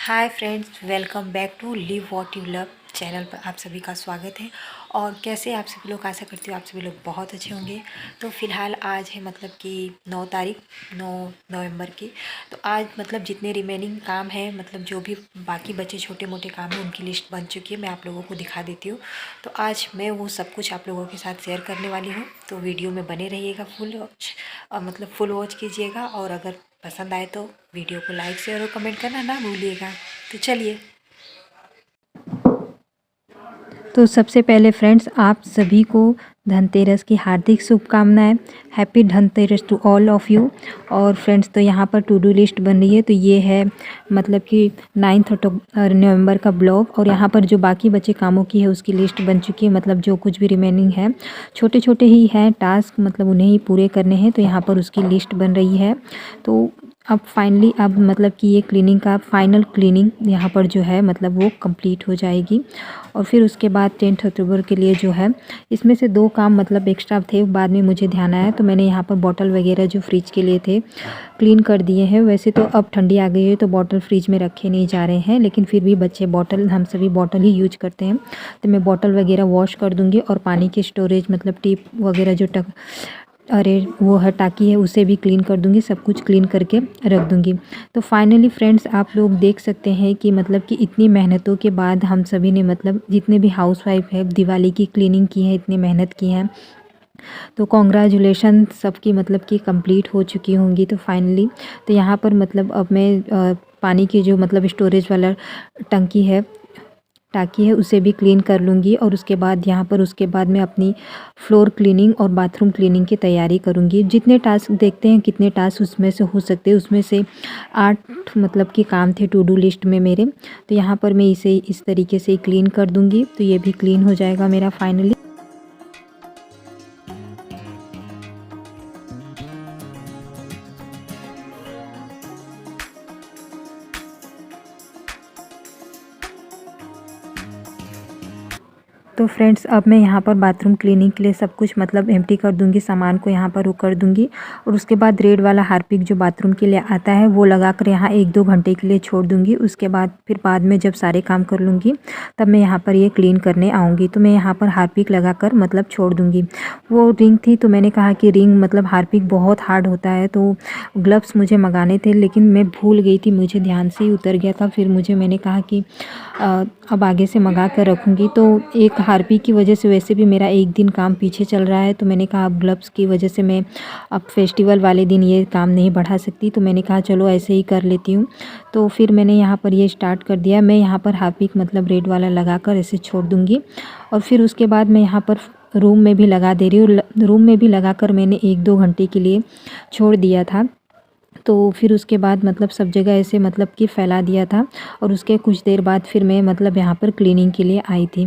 Hi friends, welcome back to live what you love channel पर आप सभी का स्वागत है। और कैसे आप सभी लोग, आशा करती हूँ आप सभी लोग बहुत अच्छे होंगे। तो फ़िलहाल आज है मतलब कि 9 नवंबर की। तो आज मतलब जितने रिमेनिंग काम है, मतलब जो भी बाकी बचे छोटे मोटे काम हैं, उनकी लिस्ट बन चुकी है। मैं आप लोगों को दिखा देती हूँ। तो आज मैं वो सब कुछ आप लोगों के साथ शेयर करने वाली हूँ। तो वीडियो में बने रहिएगा फुल वॉच, और मतलब फुल वॉच कीजिएगा। और अगर पसंद आए तो वीडियो को लाइक शेयर और कमेंट करना ना भूलिएगा। तो चलिए। तो सबसे पहले फ्रेंड्स, आप सभी को धनतेरस की हार्दिक शुभकामनाएं। Happy Dhanteras to all of you. और फ्रेंड्स, तो यहाँ पर टू डू लिस्ट बन रही है। तो ये है मतलब कि 9 नवंबर का ब्लॉग। और यहाँ पर जो बाकी बचे कामों की है उसकी लिस्ट बन चुकी है। मतलब जो कुछ भी रिमेनिंग है, छोटे छोटे ही हैं टास्क, मतलब उन्हें ही पूरे करने हैं। तो यहाँ पर उसकी लिस्ट बन रही है। तो अब फाइनली अब मतलब कि ये क्लीनिंग का फाइनल क्लीनिंग यहाँ पर जो है मतलब वो कंप्लीट हो जाएगी। और फिर उसके बाद 10 अक्टूबर के लिए जो है, इसमें से 2 काम मतलब एक्स्ट्रा थे। बाद में मुझे ध्यान आया तो मैंने यहाँ पर बॉटल वगैरह जो फ्रिज के लिए थे क्लीन कर दिए हैं। वैसे तो अब ठंडी आ गई है तो बॉटल फ्रिज में रखे नहीं जा रहे हैं, लेकिन फिर भी बच्चे बॉटल, हम सभी बॉटल ही यूज करते हैं। तो मैं बॉटल वगैरह वॉश कर दूँगी। और पानी की स्टोरेज मतलब टिप वगैरह जो वो है टाकी है, उसे भी क्लीन कर दूंगी। सब कुछ क्लीन करके रख दूंगी। तो फाइनली फ्रेंड्स, आप लोग देख सकते हैं कि मतलब कि इतनी मेहनतों के बाद हम सभी ने, मतलब जितने भी हाउसवाइफ है, दिवाली की क्लीनिंग की है, इतनी मेहनत की है। तो कॉन्ग्रेचुलेशन सबकी, मतलब कि कंप्लीट हो चुकी होंगी। तो फाइनली तो यहाँ पर मतलब अब मैं पानी की जो मतलब स्टोरेज वाला टंकी है, टाकी है, उसे भी क्लीन कर लूँगी। और उसके बाद यहाँ पर उसके बाद मैं अपनी फ्लोर क्लीनिंग और बाथरूम क्लीनिंग की तैयारी करूँगी। जितने टास्क देखते हैं कितने टास्क उसमें से हो सकते हैं, उसमें से 8 मतलब कि काम थे टू डू लिस्ट में मेरे। तो यहाँ पर मैं इसे इस तरीके से क्लीन कर दूँगी। तो ये भी क्लीन हो जाएगा मेरा फाइनली। तो फ्रेंड्स, अब मैं यहाँ पर बाथरूम क्लीनिंग के लिए सब कुछ मतलब एम्प्टी कर दूँगी, सामान को यहाँ पर वो कर दूँगी। और उसके बाद रेड वाला हार्पिक जो बाथरूम के लिए आता है वो लगाकर यहाँ 1-2 घंटे के लिए छोड़ दूँगी। उसके बाद फिर बाद में जब सारे काम कर लूँगी तब मैं यहाँ पर ये क्लीन करने आऊँगी। तो मैं यहाँ पर हार्पिक लगाकर मतलब छोड़ दूँगी। वो रिंग थी तो मैंने कहा कि रिंग मतलब हार्पिक बहुत हार्ड होता है, तो ग्लव्स मुझे मंगाने थे, लेकिन मैं भूल गई थी, मुझे ध्यान से ही उतर गया था। फिर मैंने कहा कि अब आगे से मंगा कर रखूँगी। तो एक हार्पिक की वजह से वैसे भी मेरा एक दिन काम पीछे चल रहा है। तो मैंने कहा अब ग्लव्स की वजह से मैं अब फेस्टिवल वाले दिन ये काम नहीं बढ़ा सकती। तो मैंने कहा चलो ऐसे ही कर लेती हूँ। तो फिर मैंने यहाँ पर ये स्टार्ट कर दिया। मैं यहाँ पर हार्पिक मतलब रेड वाला लगा कर ऐसे छोड़ दूँगी। और फिर उसके बाद मैं यहाँ पर रूम में भी लगा दे रही हूँ। रूम में भी लगा कर मैंने 1-2 घंटे के लिए छोड़ दिया था। तो फिर उसके बाद मतलब सब जगह ऐसे मतलब कि फैला दिया था। और उसके कुछ देर बाद फिर मैं मतलब यहाँ पर क्लीनिंग के लिए आई थी।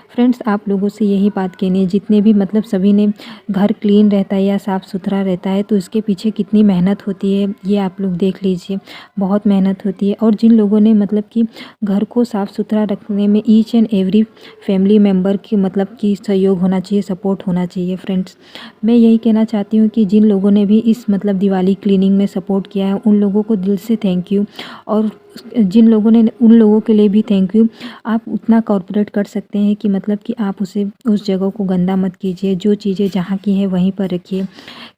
फ्रेंड्स, आप लोगों से यही बात कहनी है, जितने भी मतलब सभी ने घर क्लीन रहता है या साफ़ सुथरा रहता है तो इसके पीछे कितनी मेहनत होती है ये आप लोग देख लीजिए। बहुत मेहनत होती है। और जिन लोगों ने मतलब कि घर को साफ़ सुथरा रखने में each and every family member की मतलब कि सहयोग होना चाहिए, सपोर्ट होना चाहिए। फ्रेंड्स, मैं यही कहना चाहती हूँ कि जिन लोगों ने भी इस मतलब दिवाली क्लीनिंग में सपोर्ट किया है उन लोगों को दिल से थैंक यू। और जिन लोगों ने, उन लोगों के लिए भी थैंक यू। आप उतना कॉर्पोरेट कर सकते हैं कि मतलब कि आप उसे, उस जगह को गंदा मत कीजिए। जो चीज़ें जहाँ की हैं वहीं पर रखिए।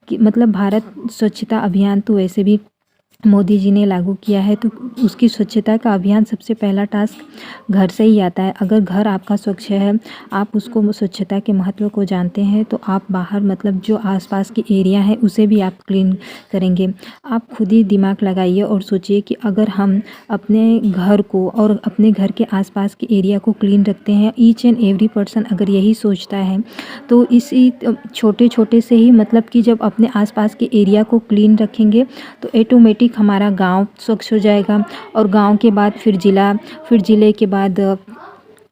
कि मतलब भारत स्वच्छता अभियान तो वैसे भी मोदी जी ने लागू किया है, तो उसकी स्वच्छता का अभियान सबसे पहला टास्क घर से ही आता है। अगर घर आपका स्वच्छ है, आप उसको स्वच्छता के महत्व को जानते हैं, तो आप बाहर मतलब जो आसपास की एरिया है उसे भी आप क्लीन करेंगे। आप खुद ही दिमाग लगाइए और सोचिए कि अगर हम अपने घर को और अपने घर के आसपास के एरिया को क्लीन रखते हैं, ईच एंड एवरी पर्सन अगर यही सोचता है, तो इसी छोटे छोटे से ही मतलब कि जब अपने आसपास के एरिया को क्लीन रखेंगे तो ऑटोमेटिक हमारा गांव स्वच्छ हो जाएगा। और गांव के बाद फिर ज़िला, फिर ज़िले के बाद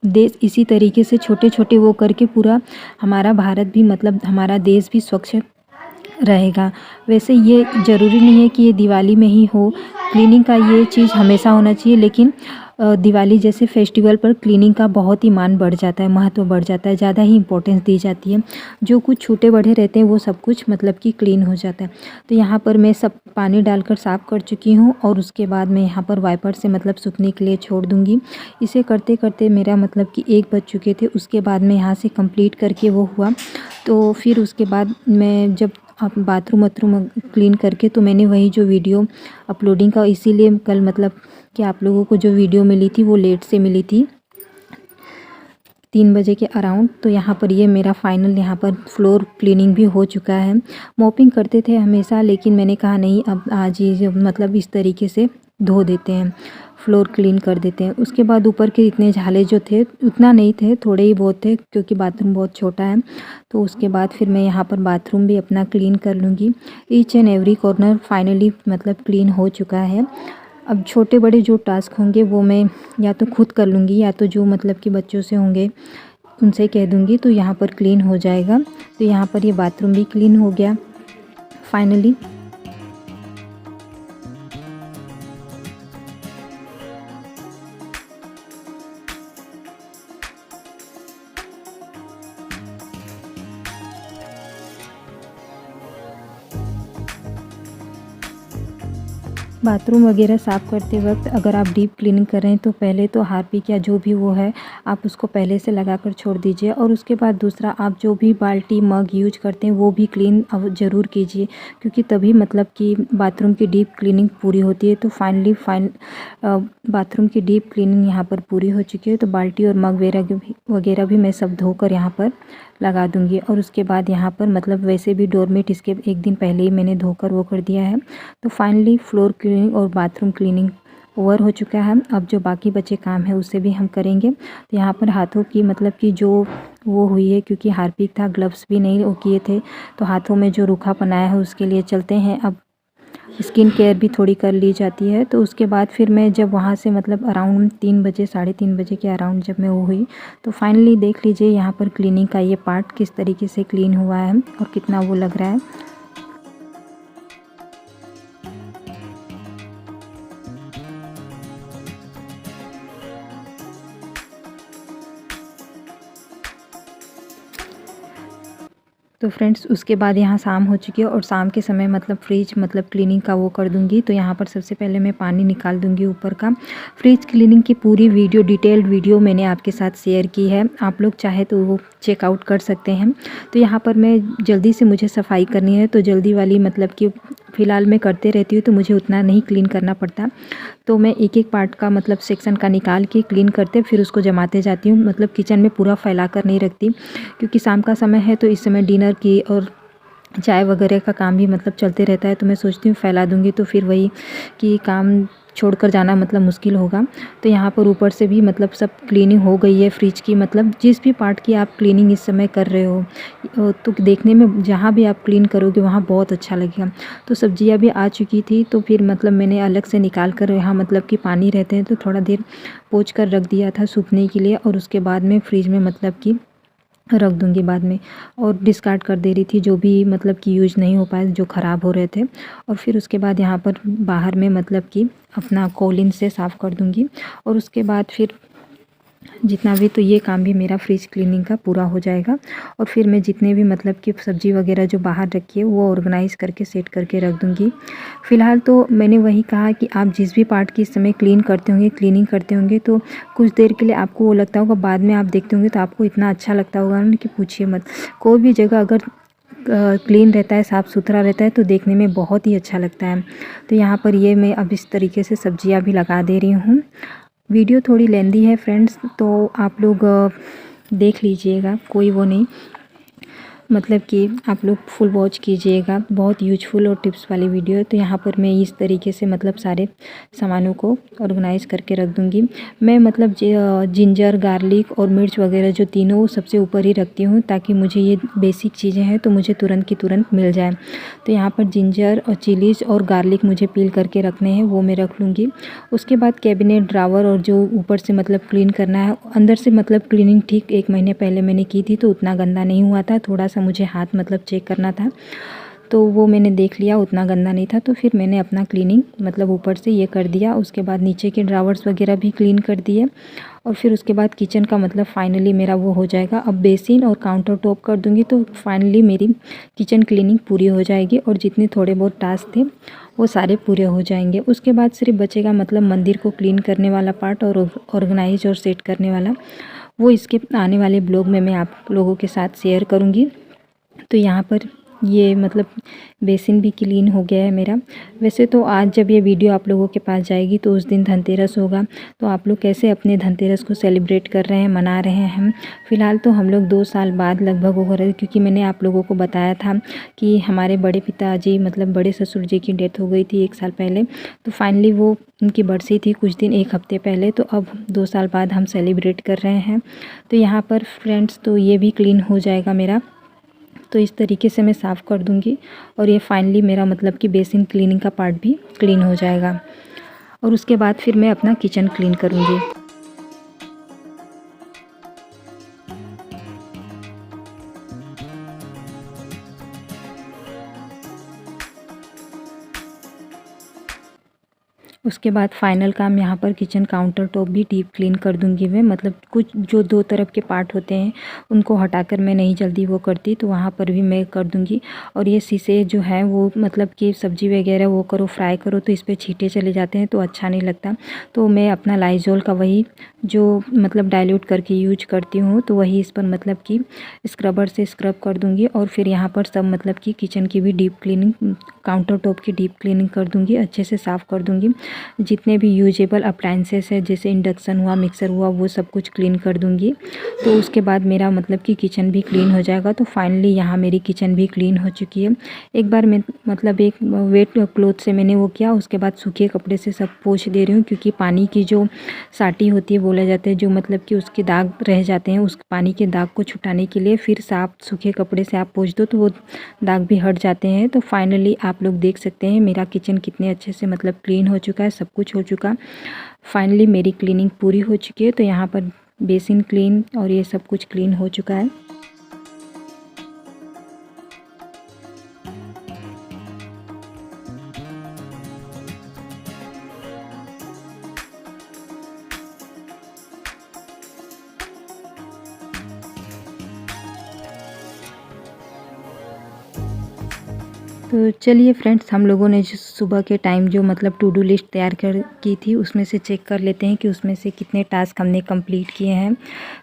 देश, इसी तरीके से छोटे छोटे वो करके पूरा हमारा भारत भी मतलब हमारा देश भी स्वच्छ रहेगा। वैसे ये ज़रूरी नहीं है कि ये दिवाली में ही हो, क्लीनिंग का ये चीज़ हमेशा होना चाहिए। लेकिन दिवाली जैसे फेस्टिवल पर क्लीनिंग का बहुत ही मान बढ़ जाता है, महत्व बढ़ जाता है, ज़्यादा ही इम्पोर्टेंस दी जाती है। जो कुछ छूटे बड़े रहते हैं वो सब कुछ मतलब कि क्लीन हो जाता है। तो यहाँ पर मैं सब पानी डालकर साफ़ कर चुकी हूँ और उसके बाद मैं यहाँ पर वाइपर से मतलब सूखने के लिए छोड़ दूँगी। इसे करते करते मेरा मतलब कि 1 बज चुके थे। उसके बाद मैं यहाँ से कंप्लीट करके वो हुआ। तो फिर उसके बाद मैं जब बाथरूम वाथरूम क्लीन करके, तो मैंने वही जो वीडियो अपलोडिंग का, इसीलिए कल मतलब कि आप लोगों को जो वीडियो मिली थी वो लेट से मिली थी, 3 बजे के अराउंड। तो यहाँ पर ये मेरा फाइनल यहाँ पर फ्लोर क्लीनिंग भी हो चुका है। मॉपिंग करते थे हमेशा, लेकिन मैंने कहा नहीं, अब आज ये मतलब इस तरीके से धो देते हैं, फ्लोर क्लीन कर देते हैं। उसके बाद ऊपर के इतने झाले जो थे उतना नहीं थे, थोड़े ही बहुत थे क्योंकि बाथरूम बहुत छोटा है। तो उसके बाद फिर मैं यहाँ पर बाथरूम भी अपना क्लीन कर लूँगी। Each and every corner finally मतलब क्लीन हो चुका है। अब छोटे बड़े जो टास्क होंगे वो मैं या तो खुद कर लूँगी, या तो जो मतलब कि बच्चों से होंगे उनसे कह दूँगी, तो यहाँ पर क्लीन हो जाएगा। तो यहाँ पर ये बाथरूम भी क्लीन हो गया फाइनली। बाथरूम वगैरह साफ़ करते वक्त अगर आप डीप क्लीनिंग कर रहे हैं तो पहले तो हार्पिक या जो भी वो है आप उसको पहले से लगाकर छोड़ दीजिए। और उसके बाद दूसरा, आप जो भी बाल्टी मग यूज करते हैं वो भी क्लीन अब ज़रूर कीजिए, क्योंकि तभी मतलब कि बाथरूम की डीप क्लीनिंग पूरी होती है। तो फाइनली बाथरूम की डीप क्लीनिंग यहाँ पर पूरी हो चुकी है। तो बाल्टी और मग वगैरह भी मैं सब धोकर यहाँ पर लगा दूँगी। और उसके बाद यहाँ पर मतलब वैसे भी डोरमेट इसके 1 दिन पहले ही मैंने धोकर वो कर दिया है। तो फाइनली फ्लोर क्लीनिंग और बाथरूम क्लीनिंग ओवर हो चुका है। अब जो बाकी बचे काम है उससे भी हम करेंगे। तो यहाँ पर हाथों की मतलब कि जो वो हुई है, क्योंकि हार्पिक था, ग्लव्स भी नहीं वो किए थे, तो हाथों में जो रूखापन आया है उसके लिए चलते हैं। अब स्किन केयर भी थोड़ी कर ली जाती है। तो उसके बाद फिर मैं जब वहाँ से मतलब अराउंड 3 बजे, साढ़े 3 बजे के अराउंड जब मैं वो हुई, तो फाइनली देख लीजिए यहाँ पर क्लीनिंग का ये पार्ट किस तरीके से क्लीन हुआ है और कितना वो लग रहा है। तो फ्रेंड्स उसके बाद यहाँ शाम हो चुकी है और शाम के समय मतलब फ्रिज मतलब क्लीनिंग का वो कर दूँगी। तो यहाँ पर सबसे पहले मैं पानी निकाल दूँगी ऊपर का। फ्रिज क्लीनिंग की पूरी वीडियो, डिटेल्ड वीडियो मैंने आपके साथ शेयर की है, आप लोग चाहे तो वो चेकआउट कर सकते हैं। तो यहाँ पर मैं जल्दी से मुझे सफाई करनी है, तो जल्दी वाली मतलब कि फ़िलहाल मैं करते रहती हूँ, तो मुझे उतना नहीं क्लीन करना पड़ता। तो मैं एक एक पार्ट का मतलब सेक्शन का निकाल के क्लीन करते फिर उसको जमाते जाती हूँ। मतलब किचन में पूरा फैला कर नहीं रखती, क्योंकि शाम का समय है तो इस समय डिनर की और चाय वगैरह का काम भी मतलब चलते रहता है। तो मैं सोचती हूँ फैला दूँगी तो फिर वही कि काम छोड़कर जाना मतलब मुश्किल होगा। तो यहाँ पर ऊपर से भी मतलब सब क्लीनिंग हो गई है फ्रिज की। मतलब जिस भी पार्ट की आप क्लीनिंग इस समय कर रहे हो तो देखने में जहाँ भी आप क्लीन करोगे वहाँ बहुत अच्छा लगेगा। तो सब्जियाँ भी आ चुकी थी, तो फिर मतलब मैंने अलग से निकाल कर, यहाँ मतलब कि पानी रहते हैं तो थोड़ा देर पोंछ कर रख दिया था सूखने के लिए। और उसके बाद में फ्रिज में मतलब कि रख दूँगी बाद में, और डिस्कार्ड कर दे रही थी जो भी मतलब कि यूज़ नहीं हो पाए, जो ख़राब हो रहे थे। और फिर उसके बाद यहाँ पर बाहर में मतलब कि अपना कॉलिन से साफ़ कर दूँगी। और उसके बाद फिर जितना भी, तो ये काम भी मेरा फ्रिज क्लीनिंग का पूरा हो जाएगा। और फिर मैं जितने भी मतलब कि सब्ज़ी वगैरह जो बाहर रखी है वो ऑर्गेनाइज़ करके सेट करके रख दूँगी। फ़िलहाल तो मैंने वही कहा कि आप जिस भी पार्ट की इस समय क्लीनिंग करते होंगे तो कुछ देर के लिए आपको वो लगता होगा, बाद में आप देखते होंगे तो आपको इतना अच्छा लगता होगा ना कि पूछिए मत। कोई भी जगह अगर क्लीन रहता है, साफ़ सुथरा रहता है तो देखने में बहुत ही अच्छा लगता है। तो यहाँ पर ये मैं अब इस तरीके से सब्जियाँ भी लगा दे रही हूँ। वीडियो थोड़ी लेंदी है फ्रेंड्स, तो आप लोग देख लीजिएगा, कोई वो नहीं, मतलब कि आप लोग फुल वॉच कीजिएगा। बहुत यूजफुल और टिप्स वाली वीडियो है। तो यहाँ पर मैं इस तरीके से मतलब सारे सामानों को ऑर्गेनाइज़ करके रख दूँगी। मैं मतलब जिंजर, गार्लिक और मिर्च वगैरह जो तीनों सबसे ऊपर ही रखती हूँ, ताकि मुझे ये बेसिक चीज़ें हैं तो मुझे तुरंत की तुरंत मिल जाए। तो यहाँ पर जिंजर और चिलीज़ और गार्लिक मुझे पील करके रखने हैं, वो मैं रख लूँगी। उसके बाद कैबिनेट, ड्रावर और जो ऊपर से मतलब क्लीन करना है, अंदर से मतलब क्लीनिंग ठीक 1 महीने पहले मैंने की थी तो उतना गंदा नहीं हुआ था, थोड़ा सा मुझे हाथ मतलब चेक करना था। तो वो मैंने देख लिया उतना गंदा नहीं था, तो फिर मैंने अपना क्लीनिंग मतलब ऊपर से ये कर दिया। उसके बाद नीचे के ड्रावर्स वगैरह भी क्लीन कर दिए और फिर उसके बाद किचन का मतलब फाइनली मेरा वो हो जाएगा। अब बेसिन और काउंटर टॉप कर दूंगी तो फाइनली मेरी किचन क्लीनिंग पूरी हो जाएगी और जितने थोड़े बहुत टास्क थे वो सारे पूरे हो जाएंगे। उसके बाद सिर्फ बचेगा मतलब मंदिर को क्लीन करने वाला पार्ट और ऑर्गेनाइज और सेट करने वाला। वो इसके आने वाले ब्लॉग में मैं आप लोगों के साथ शेयर करूँगी। तो यहाँ पर ये मतलब बेसिन भी क्लीन हो गया है मेरा। वैसे तो आज जब ये वीडियो आप लोगों के पास जाएगी तो उस दिन धनतेरस होगा, तो आप लोग कैसे अपने धनतेरस को सेलिब्रेट कर रहे हैं, मना रहे हैं। फ़िलहाल तो हम लोग 2 साल बाद लगभग हो रहे, क्योंकि मैंने आप लोगों को बताया था कि हमारे बड़े पिताजी मतलब बड़े ससुर जी की डेथ हो गई थी 1 साल पहले। तो फाइनली वो उनकी बरसी थी कुछ दिन 1 हफ्ते पहले, तो अब 2 साल बाद हम सेलिब्रेट कर रहे हैं। तो यहाँ पर फ्रेंड्स तो ये भी क्लीन हो जाएगा मेरा। तो इस तरीके से मैं साफ़ कर दूंगी और ये फाइनली मेरा मतलब कि बेसिन क्लीनिंग का पार्ट भी क्लीन हो जाएगा और उसके बाद फिर मैं अपना किचन क्लीन करूंगी। उसके बाद फाइनल काम यहाँ पर किचन काउंटर टॉप भी डीप क्लीन कर दूंगी मैं। मतलब कुछ जो 2 तरफ के पार्ट होते हैं उनको हटाकर मैं नहीं जल्दी वो करती, तो वहाँ पर भी मैं कर दूंगी। और ये शीशे जो है वो मतलब कि सब्जी वगैरह वो करो फ्राई करो तो इस पर छींटे चले जाते हैं तो अच्छा नहीं लगता। तो मैं अपना लाइजोल का वही जो मतलब डाइल्यूट करके यूज करती हूँ, तो वही इस पर मतलब कि स्क्रबर से स्क्रब कर दूँगी। और फिर यहाँ पर सब मतलब कि किचन की भी डीप क्लीनिंग, काउंटर टॉप की डीप क्लीनिंग कर दूँगी, अच्छे से साफ़ कर दूँगी। जितने भी यूजेबल अप्लाइंसेस है जैसे इंडक्शन हुआ, मिक्सर हुआ, वो सब कुछ क्लीन कर दूँगी। तो उसके बाद मेरा मतलब कि किचन भी क्लीन हो जाएगा। तो फाइनली यहाँ मेरी किचन भी क्लीन हो चुकी है। एक बार मैं मतलब एक वेट क्लॉथ से मैंने वो किया, उसके बाद सूखे कपड़े से सब पोंछ दे रही हूँ, क्योंकि पानी की जो साटी होती है बोला जाता है, जो मतलब कि उसके दाग रह जाते हैं, उस पानी के दाग को छुटाने के लिए फिर साफ सूखे कपड़े से आप पोंछ दो तो वो दाग भी हट जाते हैं। तो फाइनली आप लोग देख सकते हैं मेरा किचन कितने अच्छे से मतलब क्लीन हो चुका है, सब कुछ हो चुका। फाइनली मेरी क्लीनिंग पूरी हो चुकी है। तो यहाँ पर बेसिन क्लीन और ये सब कुछ क्लीन हो चुका है। तो चलिए फ्रेंड्स, हम लोगों ने जो सुबह के टाइम जो मतलब टू डू लिस्ट तैयार की थी उसमें से चेक कर लेते हैं कि उसमें से कितने टास्क हमने कंप्लीट किए हैं।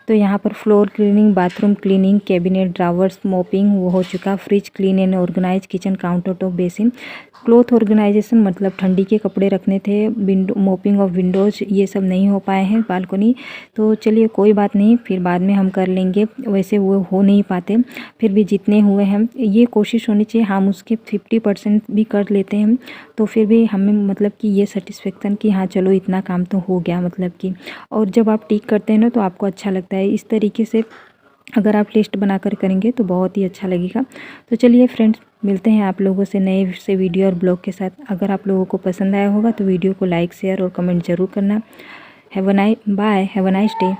तो यहाँ पर floor cleaning, bathroom cleaning, cabinet drawers mopping वो हो चुका, fridge clean and organise, kitchen counter top, basin, cloth organisation मतलब ठंडी के कपड़े रखने थे, विंडो मोपिंग ऑफ विंडोज़ ये सब नहीं हो पाए हैं, बालकनी। तो चलिए कोई बात नहीं, फिर बाद में हम कर लेंगे, वैसे वो हो नहीं पाते। फिर भी जितने हुए हैं ये कोशिश होनी चाहिए हम उसके 50% भी कर लेते हैं, तो फिर भी हमें मतलब कि ये सेटिस्फेक्शन कि हाँ चलो इतना काम तो हो गया मतलब कि। और जब आप टिक करते हैं ना तो आपको अच्छा लगता है। इस तरीके से अगर आप लिस्ट बनाकर करेंगे तो बहुत ही अच्छा लगेगा। तो चलिए फ्रेंड्स, मिलते हैं आप लोगों से नए से वीडियो और ब्लॉग के साथ। अगर आप लोगों को पसंद आया होगा तो वीडियो को लाइक शेयर और कमेंट ज़रूर करना। Have a nice day.